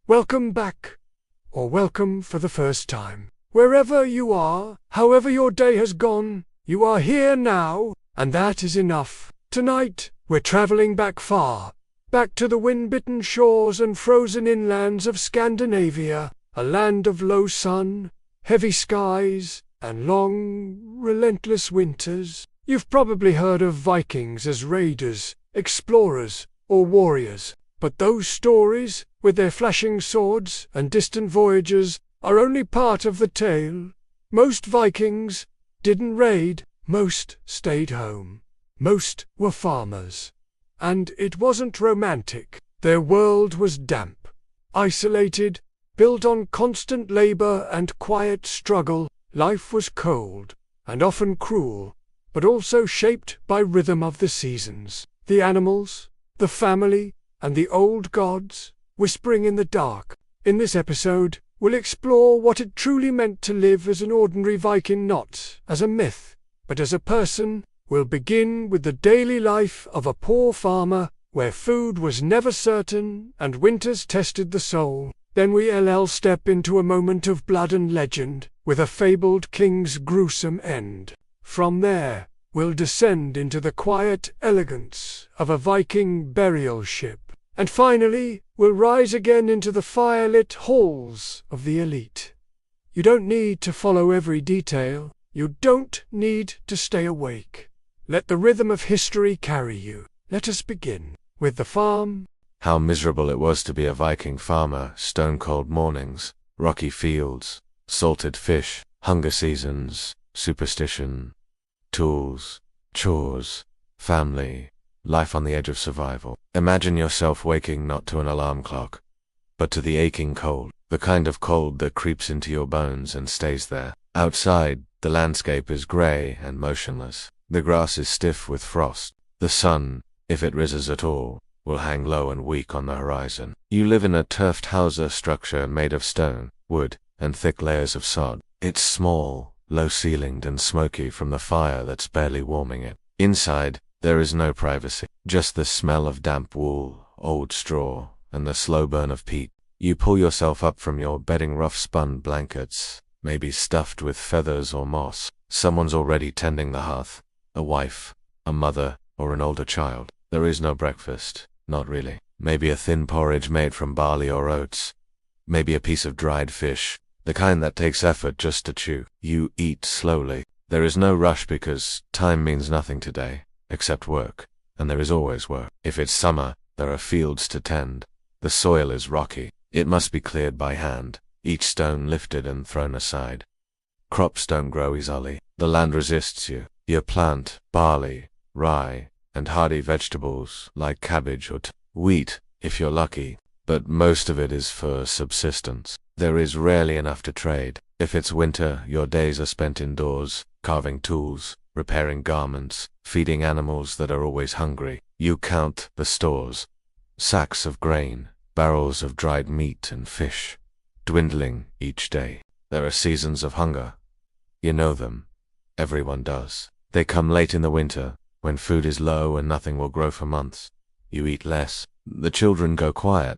welcome back, or welcome for the first time. Wherever you are, however your day has gone, you are here now, and that is enough. Tonight, we're traveling back far, back to the wind-bitten shores and frozen inlands of Scandinavia, a land of low sun, heavy skies, and long, relentless winters. You've probably heard of Vikings as raiders, explorers, or warriors, but those stories, with their flashing swords and distant voyages, are only part of the tale. Most Vikings didn't raid, most stayed home. Most were farmers. And it wasn't romantic. Their world was damp, isolated, built on constant labor and quiet struggle. Life was cold, and often cruel, but also shaped by rhythm of the seasons. The animals, the family, and the old gods, whispering in the dark. In this episode, we'll explore what it truly meant to live as an ordinary Viking, not as a myth, but as a person. We'll begin with the daily life of a poor farmer, where food was never certain and winters tested the soul. Then we'll step into a moment of blood and legend, with a fabled king's gruesome end. From there, we'll descend into the quiet elegance of a Viking burial ship. And finally, we'll rise again into the firelit halls of the elite. You don't need to follow every detail. You don't need to stay awake. Let the rhythm of history carry you. Let us begin with the farm. How miserable it was to be a Viking farmer. Stone-cold mornings, rocky fields, salted fish, hunger seasons, superstition, tools, chores, family, life on the edge of survival. Imagine yourself waking not to an alarm clock, but to the aching cold, the kind of cold that creeps into your bones and stays there. Outside, the landscape is gray and motionless. The grass is stiff with frost. The sun, if it rises at all, will hang low and weak on the horizon. You live in a turfed hauser structure made of stone, wood, and thick layers of sod. It's small, low-ceilinged and smoky from the fire that's barely warming it. Inside, there is no privacy, just the smell of damp wool, old straw, and the slow burn of peat. You pull yourself up from your bedding rough-spun blankets, maybe stuffed with feathers or moss. Someone's already tending the hearth. A wife, a mother, or an older child. There is no breakfast, not really. Maybe a thin porridge made from barley or oats. Maybe a piece of dried fish, the kind that takes effort just to chew. You eat slowly. There is no rush because time means nothing today, except work, and there is always work. If it's summer, there are fields to tend. The soil is rocky. It must be cleared by hand, each stone lifted and thrown aside. Crops don't grow easily. The land resists you. You plant barley, rye, and hardy vegetables like cabbage or wheat, if you're lucky, but most of it is for subsistence. There is rarely enough to trade. If it's winter, your days are spent indoors, carving tools, repairing garments, feeding animals that are always hungry. You count the stores, sacks of grain, barrels of dried meat and fish, dwindling each day. There are seasons of hunger. You know them. Everyone does. They come late in the winter, when food is low and nothing will grow for months. You eat less. The children go quiet.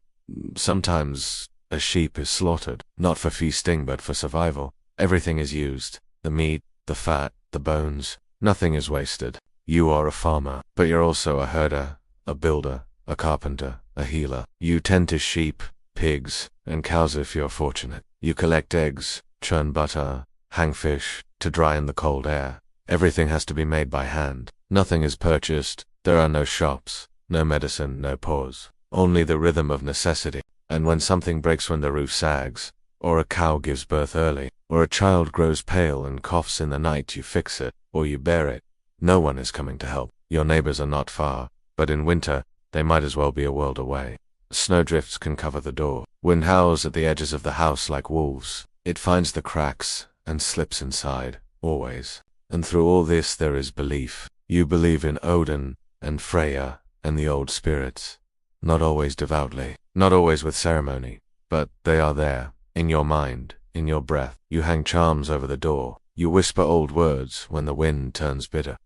Sometimes a sheep is slaughtered, not for feasting but for survival. Everything is used. The meat, the fat, the bones. Nothing is wasted. You are a farmer, but you're also a herder, a builder, a carpenter, a healer. You tend to sheep, pigs, and cows if you're fortunate. You collect eggs, churn butter, hang fish, to dry in the cold air. Everything has to be made by hand. Nothing is purchased. There are no shops, no medicine, no pause. Only the rhythm of necessity. And when something breaks when the roof sags, or a cow gives birth early, or a child grows pale and coughs in the night, you fix it, or you bear it. No one is coming to help. Your neighbors are not far, but in winter, they might as well be a world away. Snowdrifts can cover the door. Wind howls at the edges of the house like wolves. It finds the cracks and slips inside, always. And through all this there is belief. You believe in Odin and Freya and the old spirits. Not always devoutly, not always with ceremony, but they are there, in your mind, in your breath. You hang charms over the door. You whisper old words when the wind turns bitter.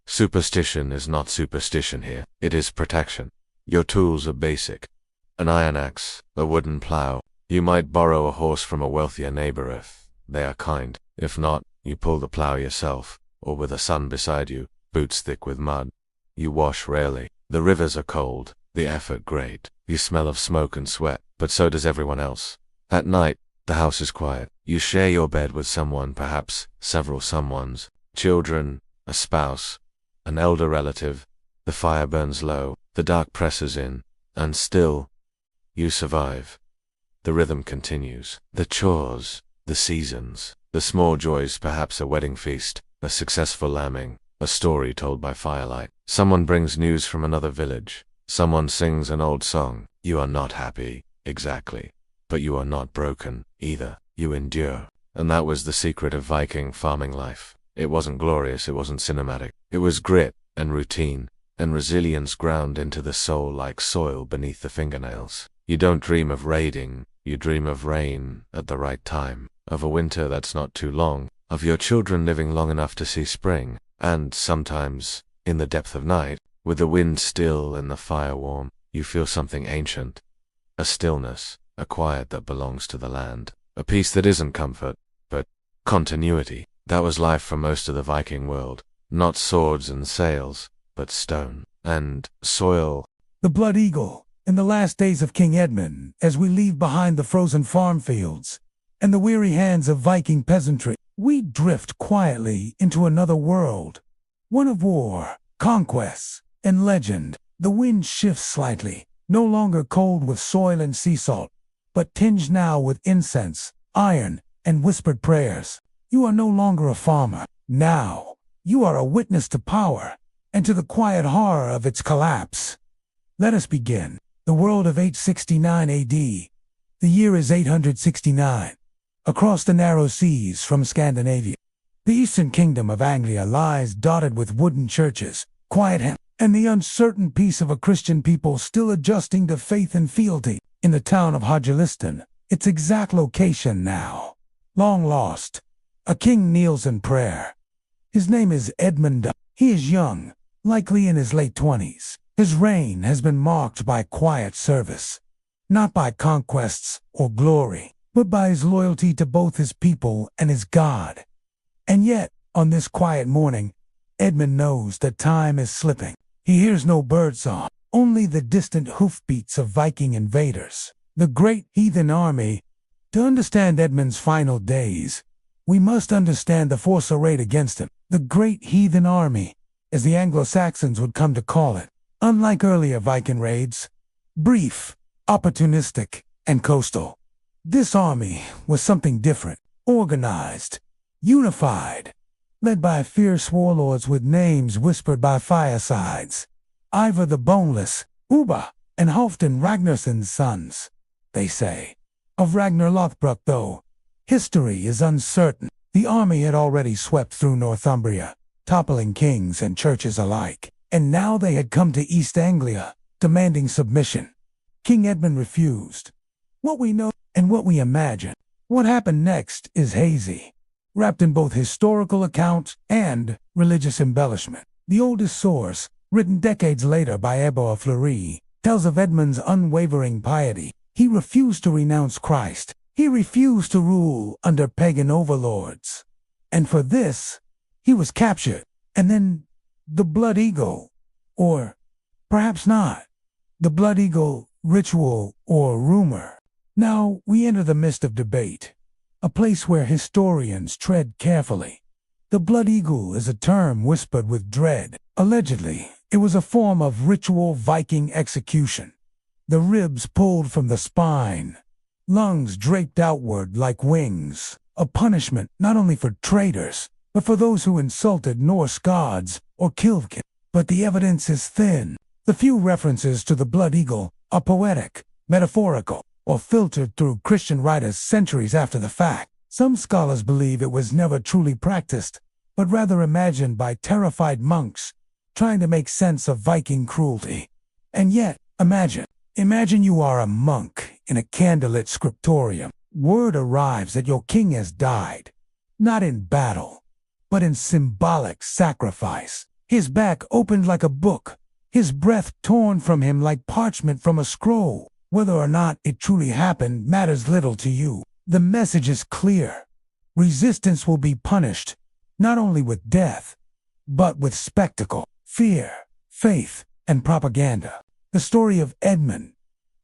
Superstition is not superstition here. It is protection. Your tools are basic. an iron axe, a wooden plow. You might borrow a horse from a wealthier neighbor if they are kind. If not, you pull the plow yourself, or with a son beside you, boots thick with mud. You wash rarely. The rivers are cold, the effort great. You smell of smoke and sweat, but so does everyone else. At night, the house is quiet. You share your bed with someone, perhaps several someones. Children, a spouse, an elder relative. The fire burns low, the dark presses in, and still, you survive. The rhythm continues. The chores, the seasons, the small joys, perhaps a wedding feast, a successful lambing, a story told by firelight. Someone brings news from another village. Someone sings an old song. You are not happy, exactly. But you are not broken, either. You endure. And that was the secret of Viking farming life. It wasn't glorious, it wasn't cinematic. It was grit, and routine, and resilience ground into the soul like soil beneath the fingernails. You don't dream of raiding, you dream of rain at the right time, of a winter that's not too long, of your children living long enough to see spring, and sometimes, in the depth of night, with the wind still and the fire warm, you feel something ancient. A stillness, a quiet that belongs to the land. A peace that isn't comfort, but continuity. That was life for most of the Viking world. Not swords and sails, but stone and soil. The Blood Eagle, in the last days of King Edmund, as we leave behind the frozen farm fields and the weary hands of Viking peasantry, we drift quietly into another world. One of war, conquests, and legend. The wind shifts slightly, no longer cold with soil and sea salt, but tinged now with incense, iron, and whispered prayers. You are no longer a farmer. Now, you are a witness to power, and to the quiet horror of its collapse. Let us begin. The world of 869 AD. The year is 869. Across the narrow seas from Scandinavia, the eastern kingdom of Anglia lies dotted with wooden churches, quiet and the uncertain peace of a Christian people still adjusting to faith and fealty. In the town of Hagelistan, its exact location now, long lost, a king kneels in prayer. His name is Edmund. He is young, likely in his late 20s. His reign has been marked by quiet service, not by conquests or glory, but by his loyalty to both his people and his God. And yet, on this quiet morning, Edmund knows that time is slipping. He hears no birdsong, only the distant hoofbeats of Viking invaders, the great heathen army. To understand Edmund's final days, we must understand the force arrayed against him, the great heathen army, as the Anglo-Saxons would come to call it. Unlike earlier Viking raids, brief, opportunistic, and coastal, this army was something different, organized, unified, led by fierce warlords with names whispered by firesides. Ivar the Boneless, Ubba, and Halfdan Ragnarsson's sons, they say. Of Ragnar Lothbrok, though, history is uncertain. The army had already swept through Northumbria, toppling kings and churches alike, and now they had come to East Anglia, demanding submission. King Edmund refused. What we know and what we imagine, what happened next, is hazy, wrapped in both historical account and religious embellishment. The oldest source, written decades later by Ebbo of Fleury, tells of Edmund's unwavering piety. He refused to renounce Christ. He refused to rule under pagan overlords. And for this, he was captured. And then, the Blood Eagle, or perhaps not, the Blood Eagle ritual or rumor. Now we enter the midst of debate, a place where historians tread carefully. The Blood Eagle is a term whispered with dread. Allegedly, it was a form of ritual Viking execution. The ribs pulled from the spine, lungs draped outward like wings, a punishment not only for traitors, but for those who insulted Norse gods or killed kids. But the evidence is thin. The few references to the Blood Eagle are poetic, metaphorical, or filtered through Christian writers centuries after the fact. Some scholars believe it was never truly practiced, but rather imagined by terrified monks trying to make sense of Viking cruelty. And yet, imagine you are a monk in a candlelit scriptorium. Word arrives that your king has died, not in battle, but in symbolic sacrifice. His back opened like a book, his breath torn from him like parchment from a scroll. Whether or not it truly happened matters little to you. The message is clear. Resistance will be punished, not only with death, but with spectacle, fear, faith, and propaganda. The story of Edmund,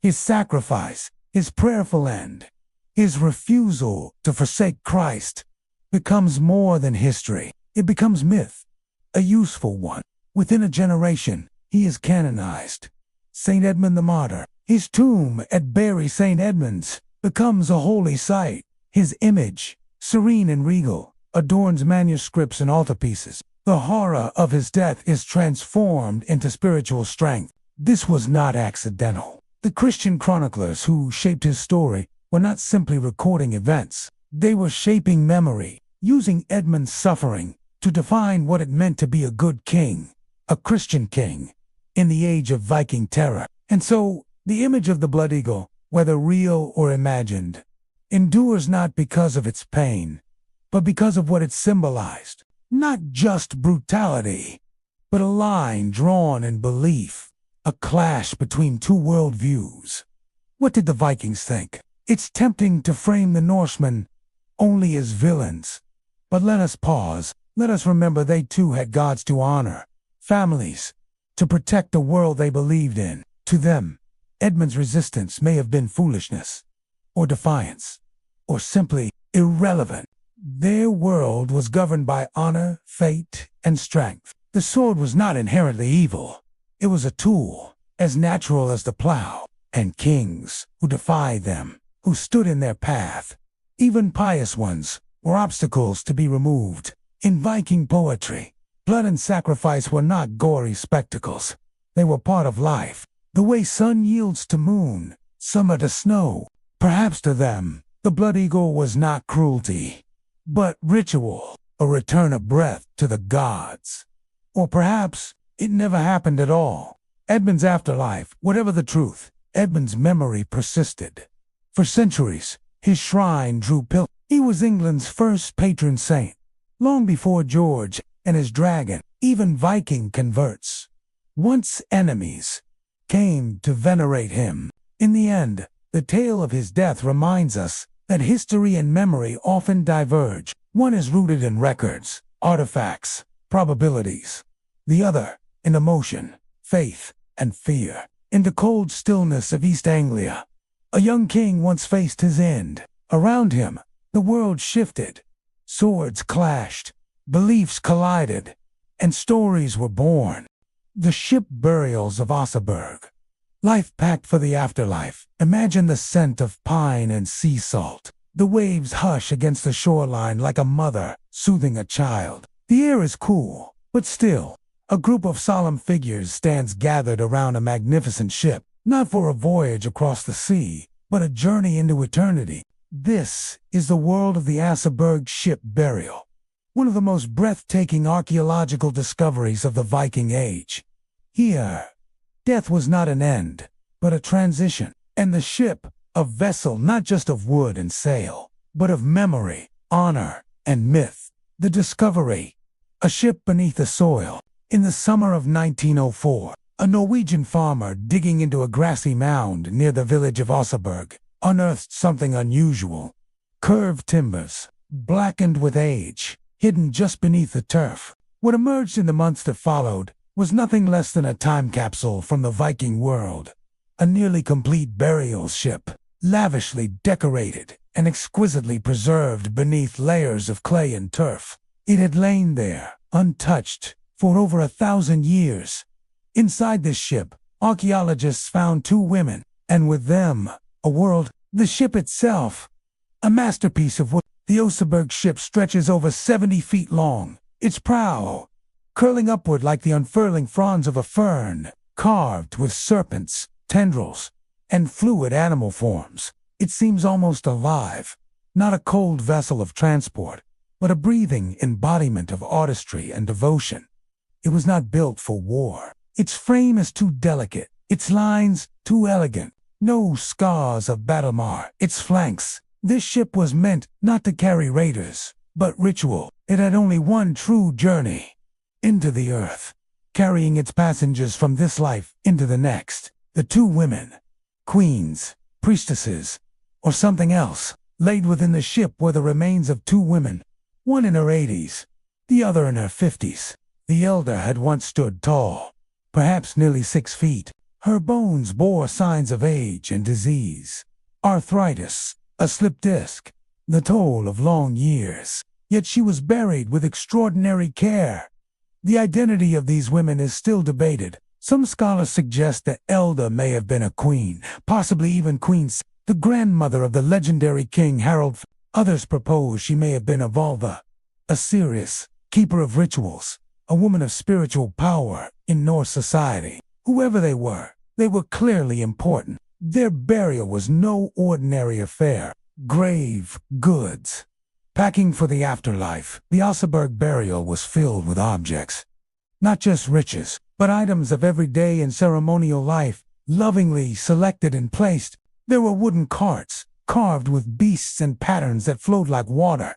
his sacrifice, his prayerful end, his refusal to forsake Christ, becomes more than history. It becomes myth, a useful one. Within a generation, he is canonized. St. Edmund the Martyr, his tomb at Bury St. Edmunds, becomes a holy site. His image, serene and regal, adorns manuscripts and altarpieces. The horror of his death is transformed into spiritual strength. This was not accidental. The Christian chroniclers who shaped his story were not simply recording events. They were shaping memory, using Edmund's suffering to define what it meant to be a good king, a Christian king, in the age of Viking terror. And so, the image of the blood eagle, whether real or imagined, endures not because of its pain, but because of what it symbolized. Not just brutality, but a line drawn in belief, a clash between two worldviews. What did the Vikings think? It's tempting to frame the Norsemen only as villains. But let us pause. Let us remember they too had gods to honor, families, to protect the world they believed in. To them, Edmund's resistance may have been foolishness, or defiance, or simply irrelevant. Their world was governed by honor, fate, and strength. The sword was not inherently evil. It was a tool, as natural as the plow, and kings who defied them, who stood in their path, even pious ones, were obstacles to be removed. In Viking poetry, blood and sacrifice were not gory spectacles. They were part of life. The way sun yields to moon, summer to snow. Perhaps to them, the blood eagle was not cruelty, but ritual, a return of breath to the gods. Or perhaps it never happened at all. Edmund's afterlife, whatever the truth, Edmund's memory persisted. For centuries, his shrine drew pilgrims. He was England's first patron saint, long before George and his dragon. Even Viking converts, once enemies, came to venerate him. In the end, the tale of his death reminds us that history and memory often diverge. One is rooted in records, artifacts, probabilities. The other, in emotion, faith, and fear. In the cold stillness of East Anglia, a young king once faced his end. Around him, the world shifted. Swords clashed, beliefs collided, and stories were born. The ship burials of Oseberg. Life packed for the afterlife. Imagine the scent of pine and sea salt. The waves hush against the shoreline like a mother soothing a child. The air is cool, but still, a group of solemn figures stands gathered around a magnificent ship, not for a voyage across the sea, but a journey into eternity. This is the world of the Oseberg ship burial, one of the most breathtaking archaeological discoveries of the Viking Age. Here, death was not an end, but a transition, and the ship, a vessel not just of wood and sail, but of memory, honor, and myth. The discovery, a ship beneath the soil. In the summer of 1904, a Norwegian farmer digging into a grassy mound near the village of Oseberg unearthed something unusual. Curved timbers, blackened with age, hidden just beneath the turf. What emerged in the months that followed was nothing less than a time capsule from the Viking world. A nearly complete burial ship, lavishly decorated and exquisitely preserved beneath layers of clay and turf. It had lain there, untouched, for over 1,000 years. Inside this ship, archaeologists found 2 women, and with them, a world. The ship itself, a masterpiece of wood. The Oseberg ship stretches over 70 feet long, its prow curling upward like the unfurling fronds of a fern, carved with serpents, tendrils, and fluid animal forms. It seems almost alive, not a cold vessel of transport, but a breathing embodiment of artistry and devotion. It was not built for war. Its frame is too delicate, its lines too elegant. No scars of battle mar its flanks. This ship was meant not to carry raiders, but ritual. It had only one true journey, into the earth, carrying its passengers from this life into the next. The 2 women, queens, priestesses, or something else. Laid within the ship were the remains of two women, one in her 80s, the other in her 50s. The elder had once stood tall, perhaps nearly 6 feet. Her bones bore signs of age and disease, arthritis, a slipped disc, the toll of long years. Yet she was buried with extraordinary care. The identity of these women is still debated. Some scholars suggest that Elda may have been a queen, possibly even Queen, the grandmother of the legendary King Harold. Others propose she may have been a vulva, a seeress, keeper of rituals, a woman of spiritual power in Norse society. Whoever they were clearly important. Their burial was no ordinary affair. Grave goods. Packing for the afterlife, the Oseberg burial was filled with objects. Not just riches, but items of everyday and ceremonial life, lovingly selected and placed. There were wooden carts, carved with beasts and patterns that flowed like water.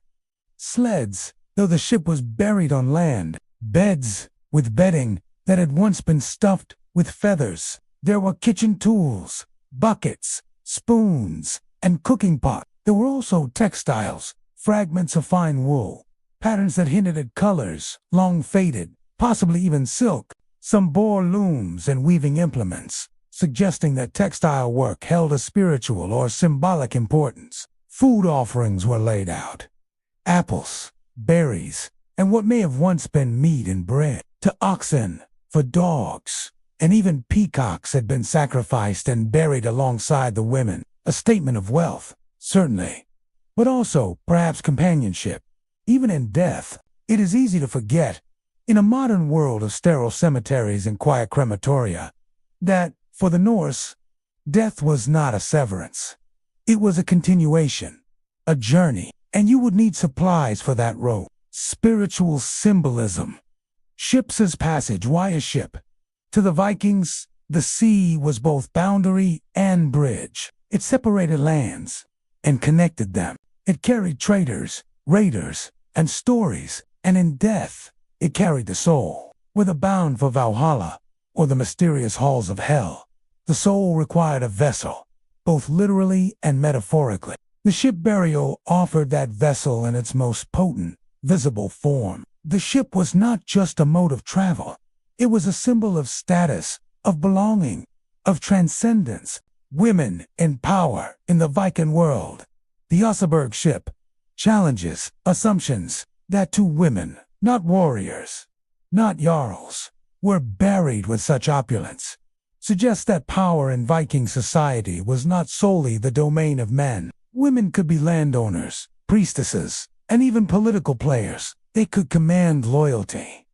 Sleds, though the ship was buried on land. Beds, with bedding that had once been stuffed with feathers. There were kitchen tools, buckets, spoons, and cooking pots. There were also textiles, fragments of fine wool, patterns that hinted at colors, long faded, possibly even silk. Some bore looms and weaving implements, suggesting that textile work held a spiritual or symbolic importance. Food offerings were laid out. Apples, berries, and what may have once been meat and bread. To oxen, for dogs, and even peacocks had been sacrificed and buried alongside the women. A statement of wealth, certainly, but also, perhaps, companionship. Even in death, it is easy to forget, in a modern world of sterile cemeteries and quiet crematoria, that, for the Norse, death was not a severance. It was a continuation, a journey, and you would need supplies for that road. Spiritual symbolism. Ships as passage. Why a ship? To the Vikings, the sea was both boundary and bridge. It separated lands and connected them. It carried traders, raiders, and stories, and in death, it carried the soul. Whether bound for Valhalla or the mysterious halls of hell, the soul required a vessel, both literally and metaphorically. The ship burial offered that vessel in its most potent, visible form. The ship was not just a mode of travel. It was a symbol of status, of belonging, of transcendence. Women in power in the Viking world. The Oseberg ship. Challenges, assumptions, that two women, not warriors, not jarls, were buried with such opulence, suggests that power in Viking society was not solely the domain of men. Women could be landowners, priestesses, and even political players. They could command loyalty,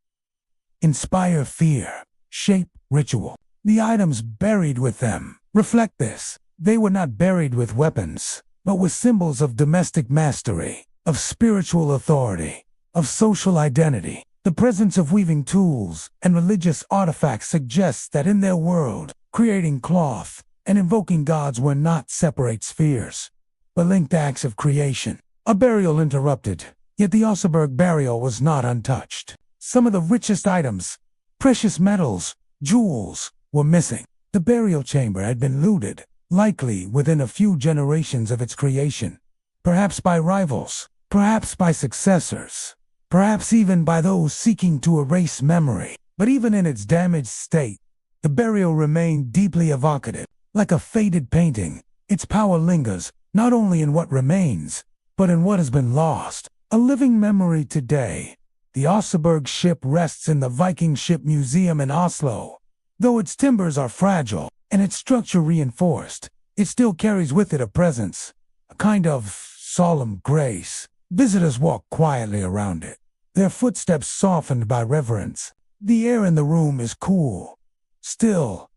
inspire fear, shape ritual. The items buried with them reflect this. They were not buried with weapons, but with symbols of domestic mastery, of spiritual authority, of social identity. The presence of weaving tools and religious artifacts suggests that in their world, creating cloth and invoking gods were not separate spheres, but linked acts of creation. A burial interrupted, yet the Oseberg burial was not untouched. Some of the richest items, precious metals, jewels, were missing. The burial chamber had been looted, likely within a few generations of its creation, perhaps by rivals, perhaps by successors, perhaps even by those seeking to erase memory. But even in its damaged state, the burial remained deeply evocative. Like a faded painting, its power lingers, not only in what remains, but in what has been lost. A living memory today, the Oseberg ship rests in the Viking Ship Museum in Oslo. Though its timbers are fragile and its structure reinforced, it still carries with it a presence, a kind of solemn grace. Visitors walk quietly around it, their footsteps softened by reverence. The air in the room is cool, still,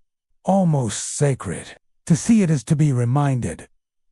almost sacred. To see it is to be reminded.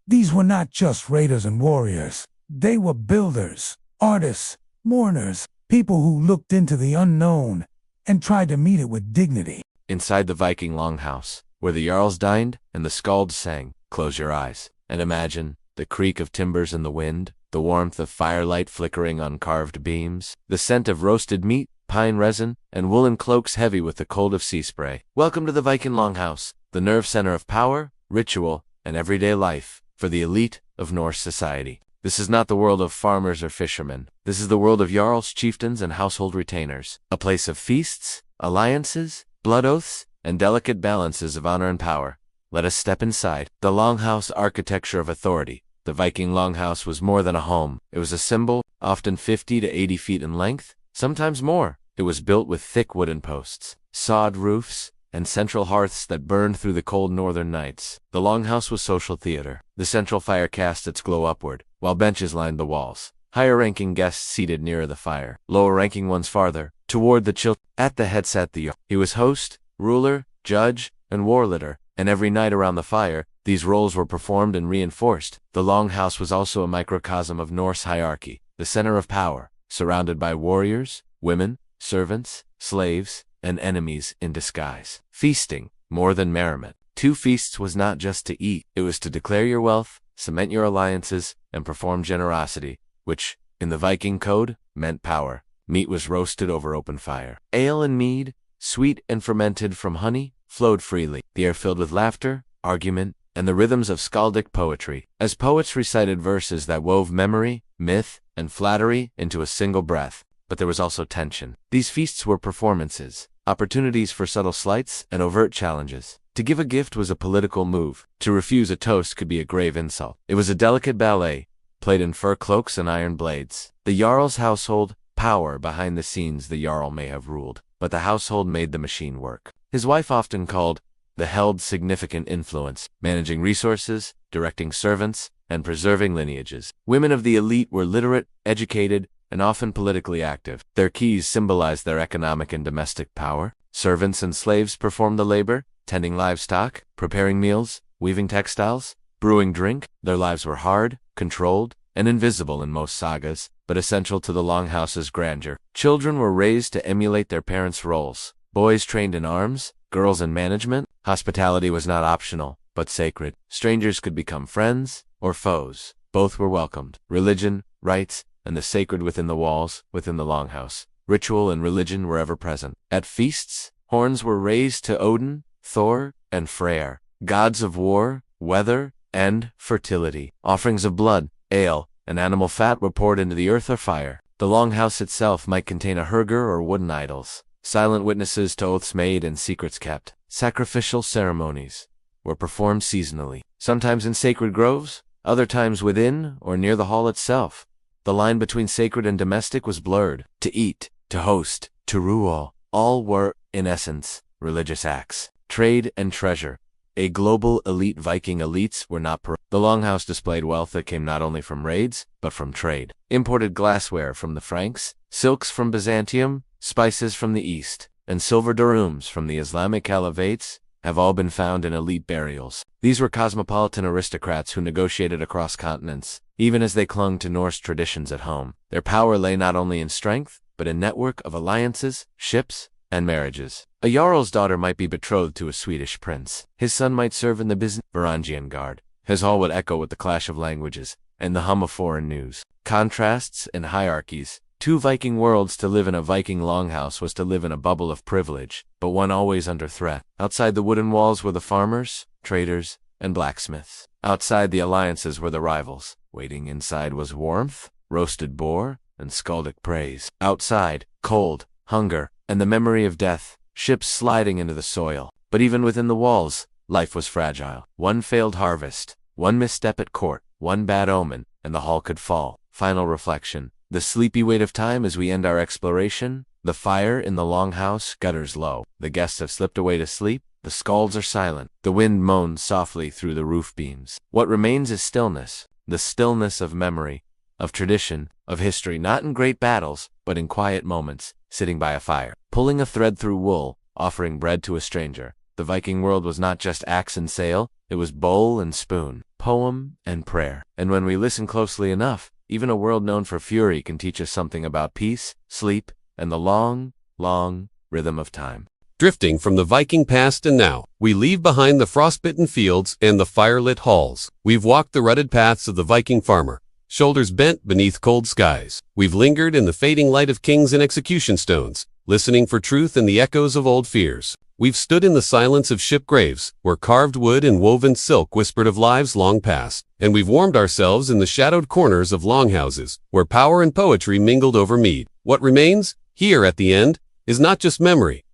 These were not just raiders and warriors. They were builders, artists, mourners, people who looked into the unknown and tried to meet it with dignity. Inside the Viking longhouse, where the Jarls dined and the skalds sang, close your eyes and imagine the creak of timbers in the wind, the warmth of firelight flickering on carved beams, the scent of roasted meat, pine resin, and woolen cloaks heavy with the cold of sea spray. Welcome to the Viking longhouse, the nerve center of power, ritual, and everyday life for the elite of Norse society. This is not the world of farmers or fishermen. This is the world of jarls, chieftains, and household retainers. A place of feasts, alliances, blood oaths, and delicate balances of honor and power. Let us step inside. The longhouse architecture of authority. The Viking longhouse was more than a home. It was a symbol, often 50 to 80 feet in length, sometimes more. It was built with thick wooden posts, sod roofs, and central hearths that burned through the cold northern nights. The longhouse was social theater. The central fire cast its glow upward, while benches lined the walls. Higher-ranking guests seated nearer the fire, lower-ranking ones farther, toward the chill. At the head sat the jarl. He was host, ruler, judge, and war leader, and every night around the fire, these roles were performed and reinforced. The longhouse was also a microcosm of Norse hierarchy, the center of power, surrounded by warriors, women, servants, slaves, and enemies in disguise. Feasting, more than merriment. Two feasts was not just to eat, it was to declare your wealth, cement your alliances, and perform generosity, which, in the Viking code, meant power. Meat was roasted over open fire. Ale and mead, sweet and fermented from honey, flowed freely. The air filled with laughter, argument, and the rhythms of skaldic poetry, as poets recited verses that wove memory, myth, and flattery into a single breath. But there was also tension. These feasts were performances, opportunities for subtle slights and overt challenges. To give a gift was a political move. To refuse a toast could be a grave insult. It was a delicate ballet, played in fur cloaks and iron blades. The jarl's household, power behind the scenes the jarl may have ruled, but the household made the machine work. His wife often called the held significant influence, managing resources, directing servants, and preserving lineages. Women of the elite were literate, educated, and often politically active. Their keys symbolized their economic and domestic power. Servants and slaves performed the labor, tending livestock, preparing meals, weaving textiles, brewing drink. Their lives were hard, controlled, and invisible in most sagas, but essential to the longhouse's grandeur. Children were raised to emulate their parents' roles. Boys trained in arms, girls in management. Hospitality was not optional, but sacred. Strangers could become friends or foes. Both were welcomed. Religion, rites, and the sacred within the walls, within the longhouse. Ritual and religion were ever present. At feasts, horns were raised to Odin, Thor, and Freyr, gods of war, weather, and fertility. Offerings of blood, ale, and animal fat were poured into the earth or fire. The longhouse itself might contain a herger or wooden idols, silent witnesses to oaths made and secrets kept. Sacrificial ceremonies were performed seasonally, sometimes in sacred groves, other times within or near the hall itself. The line between sacred and domestic was blurred. To eat, to host, to rule, all were, in essence, religious acts. Trade and treasure. A global elite Viking elites were not The longhouse displayed wealth that came not only from raids, but from trade. Imported glassware from the Franks, silks from Byzantium, spices from the East, and silver dirhams from the Islamic caliphates have all been found in elite burials. These were cosmopolitan aristocrats who negotiated across continents, even as they clung to Norse traditions at home. Their power lay not only in strength, but in network of alliances, ships, and marriages. A jarl's daughter might be betrothed to a Swedish prince. His son might serve in the Varangian Guard. His hall would echo with the clash of languages and the hum of foreign news. Contrasts and hierarchies. Two Viking worlds. To live in a Viking longhouse was to live in a bubble of privilege, but one always under threat. Outside the wooden walls were the farmers, traders, and blacksmiths. Outside the alliances were the rivals. Waiting inside was warmth, roasted boar, and skaldic praise. Outside, cold, hunger, and the memory of death, ships sliding into the soil. But even within the walls, life was fragile. One failed harvest, one misstep at court, one bad omen, and the hall could fall. Final reflection. The sleepy weight of time as we end our exploration. The fire in the longhouse gutters low. The guests have slipped away to sleep. The skalds are silent. The wind moans softly through the roof beams. What remains is stillness. The stillness of memory, of tradition, of history, not in great battles, but in quiet moments, sitting by a fire, pulling a thread through wool, offering bread to a stranger. The Viking world was not just axe and sail, it was bowl and spoon, poem and prayer. And when we listen closely enough, even a world known for fury can teach us something about peace, sleep, and the long, long rhythm of time. Drifting from the Viking past and now, we leave behind the frostbitten fields and the firelit halls. We've walked the rutted paths of the Viking farmer, shoulders bent beneath cold skies. We've lingered in the fading light of kings and execution stones, listening for truth in the echoes of old fears. We've stood in the silence of ship graves, where carved wood and woven silk whispered of lives long past, and we've warmed ourselves in the shadowed corners of longhouses, where power and poetry mingled over mead. What remains, here at the end, is not just memory,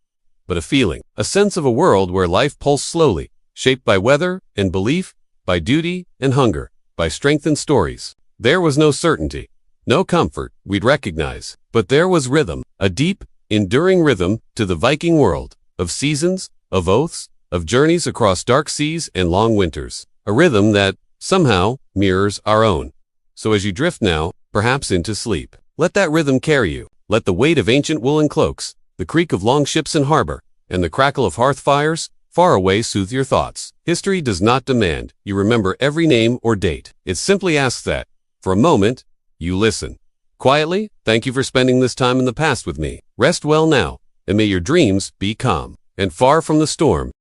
but a feeling, a sense of a world where life pulsed slowly, shaped by weather and belief, by duty and hunger, by strength and stories. There was no certainty, no comfort we'd recognize, but there was rhythm, a deep, enduring rhythm to the Viking world, of seasons, of oaths, of journeys across dark seas and long winters, a rhythm that, somehow, mirrors our own. So as you drift now, perhaps into sleep, let that rhythm carry you. Let the weight of ancient woolen cloaks, the creak of long ships in harbor, and the crackle of hearth fires, far away soothe your thoughts. History does not demand you remember every name or date. It simply asks that, for a moment, you listen. Quietly, thank you for spending this time in the past with me. Rest well now, and may your dreams be calm and far from the storm